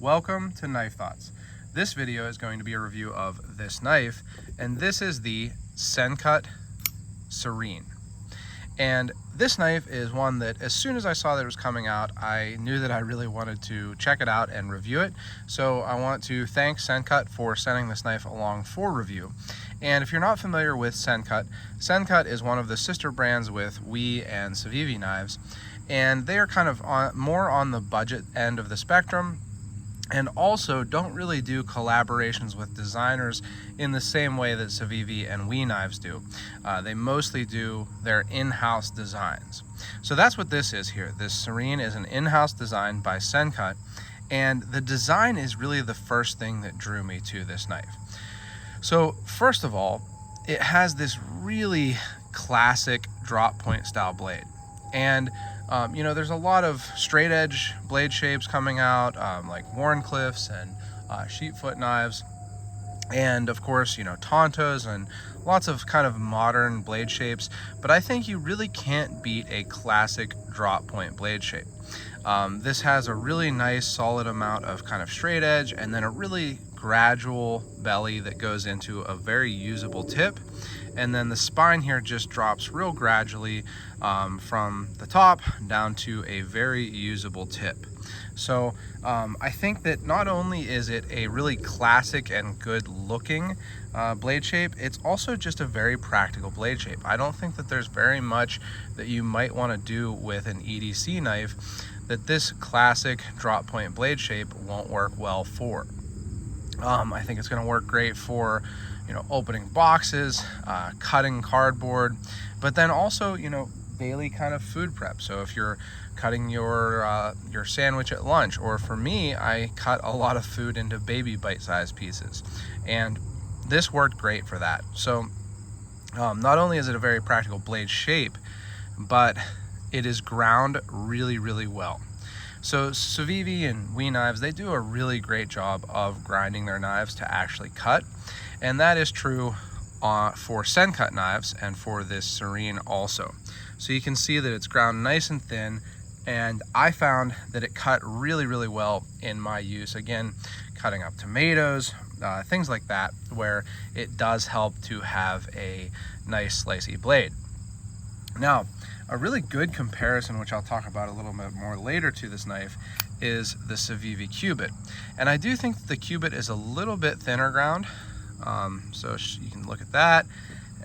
Welcome to Knife Thoughts. This video is going to be a review of this knife, and this is the Sencut Serene. And this knife is one that as soon as I saw that it was coming out, I knew that I really wanted to check it out and review it. So I want to thank Sencut for sending this knife along for review. And if you're not familiar with Sencut, Sencut is one of the sister brands with WE and Civivi knives, and they are kind of more on the budget end of the spectrum, and also don't really do collaborations with designers in the same way that Civivi and WE knives do. They mostly do their in-house designs. So that's what this is here. This Serene is an in-house design by Sencut, and the design is really the first thing that drew me to this knife. So first of all, it has this really classic drop point style blade. And you know, there's a lot of straight edge blade shapes coming out, like Wharncliffes and sheepfoot knives, and of course, you know, Tontos and lots of kind of modern blade shapes. But I think you really can't beat a classic drop point blade shape. This has a really nice solid amount of kind of straight edge, and then a really gradual belly that goes into a very usable tip. And then the spine here just drops real gradually from the top down to a very usable tip. So I think that not only is it a really classic and good looking blade shape, it's also just a very practical blade shape. I don't think that there's very much that you might want to do with an EDC knife that this classic drop point blade shape won't work well for. I think it's going to work great for, you know, opening boxes, cutting cardboard, but then also, you know, daily kind of food prep. So if you're cutting your sandwich at lunch, or for me, I cut a lot of food into baby bite-sized pieces, and this worked great for that. So not only is it a very practical blade shape, but it is ground really, really well. So Civivi and WE knives, they do a really great job of grinding their knives to actually cut. And that is true for Sencut knives and for this Serene also. So you can see that it's ground nice and thin, and I found that it cut really, really well in my use. Again, cutting up tomatoes, things like that, where it does help to have a nice slicey blade. Now, a really good comparison, which I'll talk about a little bit more later to this knife, is the Civivi Cubit. And I do think that the Cubit is a little bit thinner ground. So you can look at that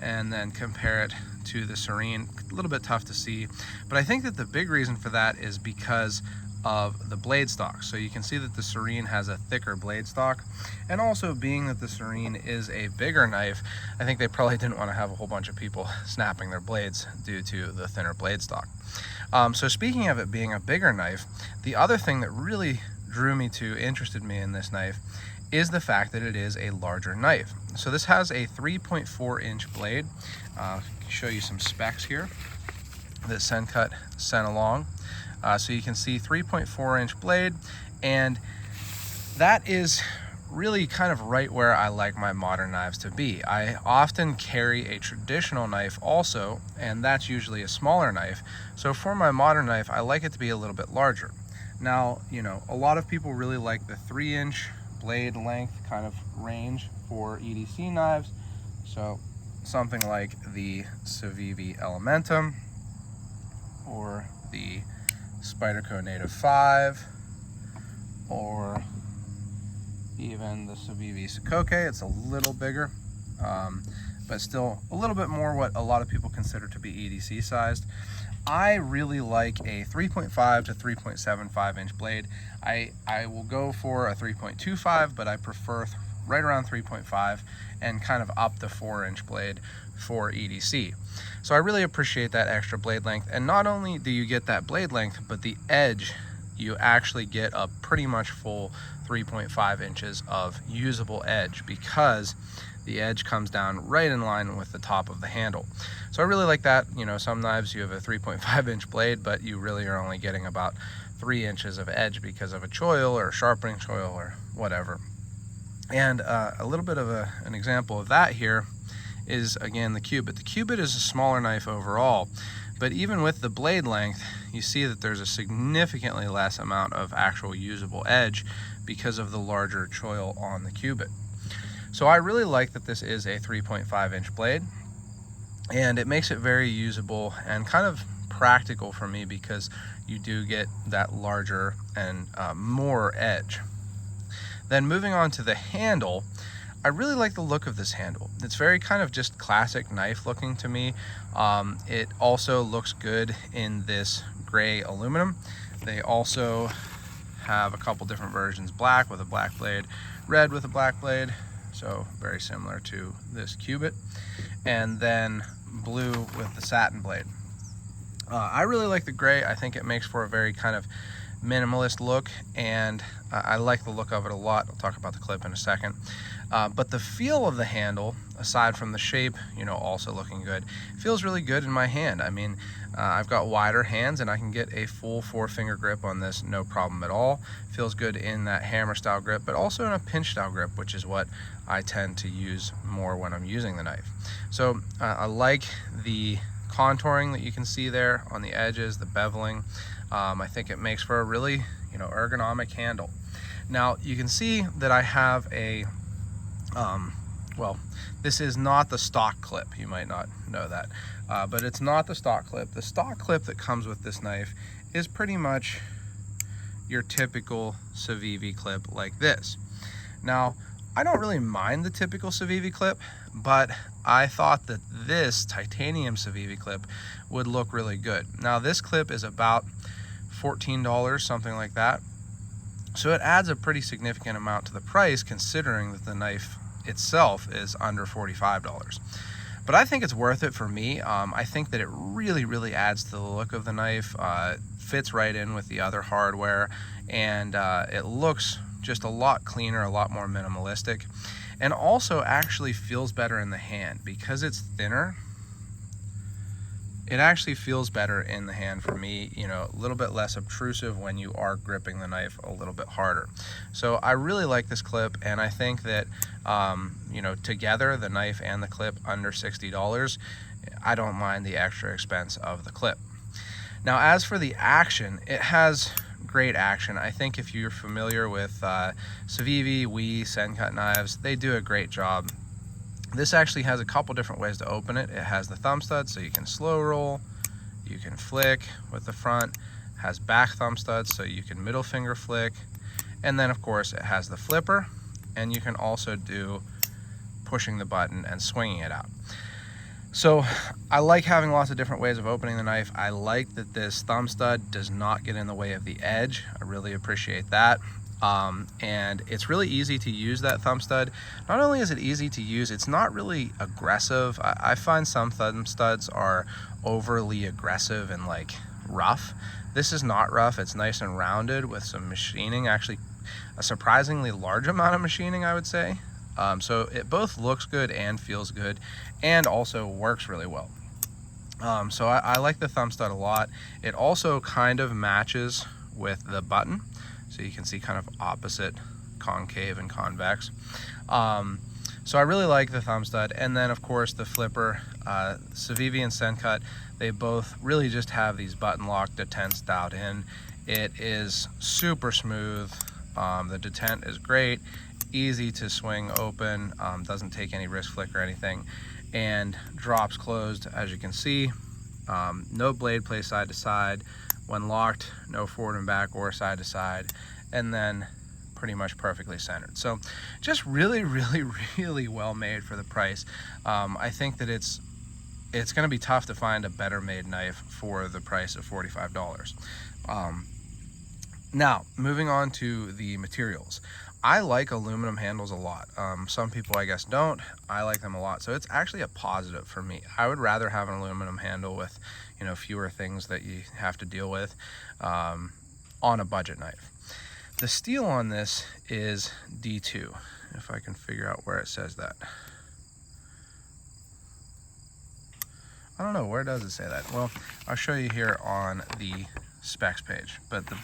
and then compare it to the Serene. A little bit tough to see, but I think that the big reason for that is because of the blade stock. So you can see that the Serene has a thicker blade stock, and also being that the Serene is a bigger knife, I think they probably didn't want to have a whole bunch of people snapping their blades due to the thinner blade stock. So speaking of it being a bigger knife, the other thing that really interested me in this knife is the fact that it is a larger knife. So this has a 3.4 inch blade. I'll show you some specs here that Sencut sent along. So you can see 3.4 inch blade, and that is really kind of right where I like my modern knives to be. I often carry a traditional knife also, and that's usually a smaller knife. So for my modern knife, I like it to be a little bit larger. Now, you know, a lot of people really like the 3-inch blade length kind of range for EDC knives. So something like the Civivi Elementum or the Spyderco Native 5, or even the Civivi Sikoke. It's a little bigger, but still a little bit more what a lot of people consider to be EDC sized. I really like a 3.5 to 3.75 inch blade. I will go for a 3.25, but I prefer right around 3.5 and kind of up the 4-inch blade for EDC. So I really appreciate that extra blade length, and not only do you get that blade length, but the edge, you actually get a pretty much full 3.5 inches of usable edge, because the edge comes down right in line with the top of the handle. So I really like that. You know, some knives you have a 3.5 inch blade, but you really are only getting about 3 inches of edge because of a choil or a sharpening choil or whatever. And a little bit of an example of that here is, again, the Cubit. The Cubit is a smaller knife overall, but even with the blade length, you see that there's a significantly less amount of actual usable edge because of the larger choil on the cubit. So I really like that this is a 3.5-inch blade, and it makes it very usable and kind of practical for me because you do get that larger and more edge. Then moving on to the handle, I really like the look of this handle. It's very kind of just classic knife looking to me. It also looks good in this gray aluminum. They also have a couple different versions, black with a black blade, red with a black blade, so very similar to this cubit, and then blue with the satin blade. I really like the gray. I think it makes for a very kind of minimalist look, and I like the look of it a lot. I'll talk about the clip in a second. But the feel of the handle, aside from the shape, you know, also looking good, feels really good in my hand. I mean, I've got wider hands and I can get a full 4-finger grip on this, no problem at all. Feels good in that hammer style grip, but also in a pinch style grip, which is what I tend to use more when I'm using the knife. So I like the contouring that you can see there on the edges, the beveling. I think it makes for a really, you know, ergonomic handle. Now you can see that I have a well, this is not the stock clip. You might not know that, but it's not the stock clip. The stock clip that comes with this knife is pretty much your typical Civivi clip like this. Now, I don't really mind the typical Civivi clip, but I thought that this titanium Civivi clip would look really good. Now, this clip is about $14, something like that. So it adds a pretty significant amount to the price, considering that the knife itself is under $45. But I think it's worth it for me. I think that it really adds to the look of the knife. Fits right in with the other hardware, and it looks just a lot cleaner, a lot more minimalistic, and also actually feels better in the hand because it's thinner. It actually feels better in the hand for me, you know, a little bit less obtrusive when you are gripping the knife a little bit harder. So I really like this clip, and I think that, you know, together, the knife and the clip under $60, I don't mind the extra expense of the clip. Now, as for the action, it has great action. I think if you're familiar with Civivi, Sencut knives, they do a great job. This actually has a couple different ways to open it. It has the thumb stud, so you can slow roll, you can flick with the front. It has back thumb studs, so you can middle finger flick. And then of course it has the flipper, and you can also do pushing the button and swinging it out. So I like having lots of different ways of opening the knife. I like that this thumb stud does not get in the way of the edge. I really appreciate that. And it's really easy to use, that thumb stud. Not only is it easy to use, it's not really aggressive. I find some thumb studs are overly aggressive and like rough. This is not rough. It's nice and rounded with some machining, actually a surprisingly large amount of machining, I would say. So it both looks good and feels good, and also works really well. So I like the thumb stud a lot. It also kind of matches with the button. So you can see kind of opposite concave and convex. So I really like the thumb stud. And then of course the flipper, Civivi and Sencut, they both really just have these button lock detents dialed in. It is super smooth. The detent is great, easy to swing open, doesn't take any wrist flick or anything, and drops closed, as you can see. No blade play side to side. When locked, no forward and back or side to side, and then pretty much perfectly centered. So just really well made for the price. I think that it's going to be tough to find a better made knife for the price of $45. Now, moving on to the materials. I like aluminum handles a lot. Some people, I guess, don't. I like them a lot. So it's actually a positive for me. I would rather have an aluminum handle with, you know, fewer things that you have to deal with on a budget knife. The steel on this is D2, if I can figure out where it says that. I don't know, where does it say that? Well, I'll show you here on the specs page, but the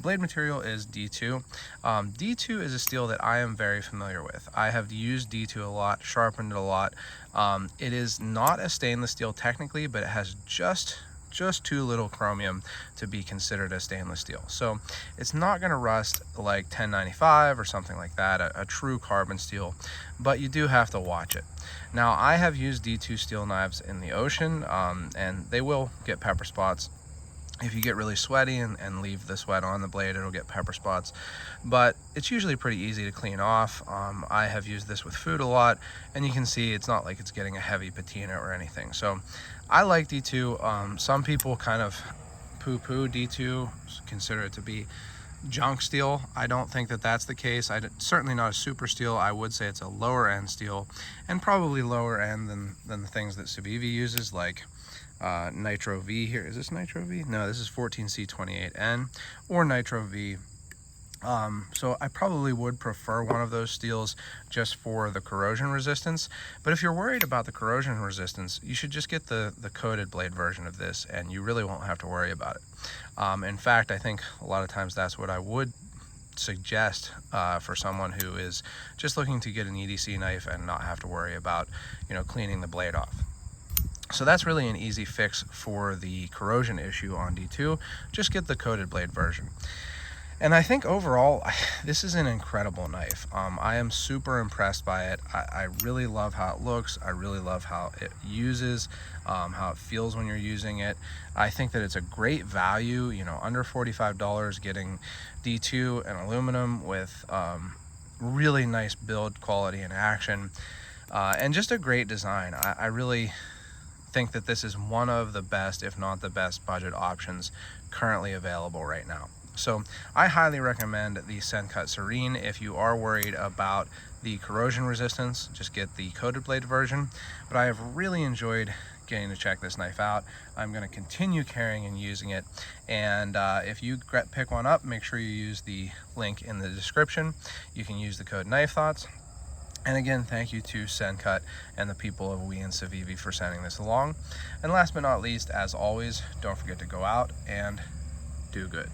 blade material is D2. D2 is a steel that I am very familiar with. I have used D2 a lot, sharpened it a lot. It is not a stainless steel technically, but it has just just too little chromium to be considered a stainless steel. So it's not going to rust like 1095 or something like that, a true carbon steel, but you do have to watch it. Now, I have used D2 steel knives in the ocean, and they will get pepper spots. If you get really sweaty and leave the sweat on the blade, it'll get pepper spots, but it's usually pretty easy to clean off. I have used this with food a lot, and you can see it's not like it's getting a heavy patina or anything. So I like D2. Some people kind of poo-poo D2, consider it to be junk steel. I don't think that that's the case. Certainly not a super steel. I would say it's a lower end steel, and probably lower end than the things that Civivi uses, like Nitro V here. Is this Nitro V? No, this is 14C28N or Nitro V. So I probably would prefer one of those steels just for the corrosion resistance. But if you're worried about the corrosion resistance, you should just get the coated blade version of this, and you really won't have to worry about it. In fact, I think a lot of times that's what I would suggest for someone who is just looking to get an EDC knife and not have to worry about, cleaning the blade off. So that's really an easy fix for the corrosion issue on D2. Just get the coated blade version. And I think overall, this is an incredible knife. I am super impressed by it. I really love how it looks. I really love how it uses, how it feels when you're using it. I think that it's a great value, under $45, getting D2 and aluminum with really nice build quality and action, and just a great design. I really think that this is one of the best, if not the best, budget options currently available right now. So I highly recommend the Sencut Serene. If you are worried about the corrosion resistance, just get the coated blade version. But I have really enjoyed getting to check this knife out. I'm going to continue carrying and using it. And if you pick one up, make sure you use the link in the description. You can use the code Knife Thoughts. And again, thank you to Sencut and the people of We and Civivi for sending this along. And last but not least, as always, don't forget to go out and do good.